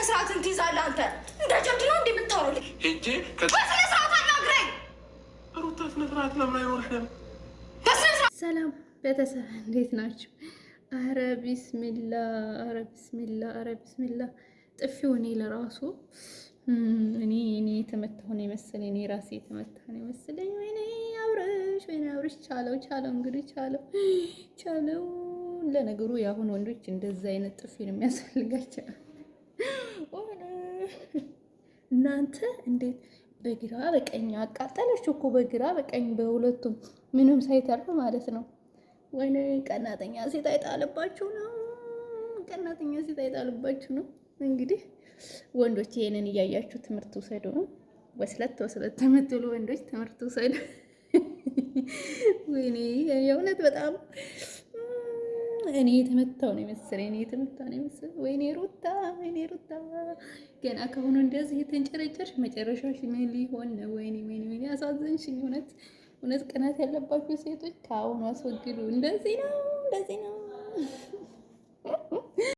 ስርዓትን ትይዛለህ አንተ? እንደ ጀብድ ነው እንዴ የምታወራው? ሂጂ በስነ ስርዓት አናግረኝ። ሩታ ስነ ስርዓት ለምን አይኖርሽም? ሰላም ቤተሰብ እንዴት ናችሁ? አረ ቢስሚላ አረ ቢስሚላ አረ ቢስሚላ። ጥፊው እኔ ለራሱ እኔ የተመታሁ ነው የመሰለኝ። እኔ ራሴ የተመታሁ ነው የመሰለኝ። ወይኔ አብርሽ ቻለው እንግዲህ ቻለው። ለነገሩ የአሁን ወንዶች እንደዛ አይነት ጥፊ ነው የሚያስፈልጋቸው። እናንተ እንዴት በግራ በቀኝ አቃጠለች እኮ በግራ በቀኝ በሁለቱም ምንም ሳይተርፍ ማለት ነው። ወይኔ ቀናተኛ ሴት አይጣልባችሁ ነው። ቀናተኛ ሴት አይጣልባችሁ ነው። እንግዲህ ወንዶች ይሄንን እያያችሁ ትምህርት ውሰዱ ነው። ወስለት የምትሉ ወንዶች ትምህርት ውሰዱ። ወይኔ የእውነት በጣም እኔ የተመታው ነው የመሰለኝ። ወይኔ ሩታ ገና ከሆኑ እንደዚህ የተንጨረጨርሽ መጨረሻሽ ምን ሊሆን ነው? ወይኔ አሳዘንሽኝ። እውነት ቅናት ያለባችሁ ሴቶች ከአሁኑ አስወግዱ። እንደዚህ ነው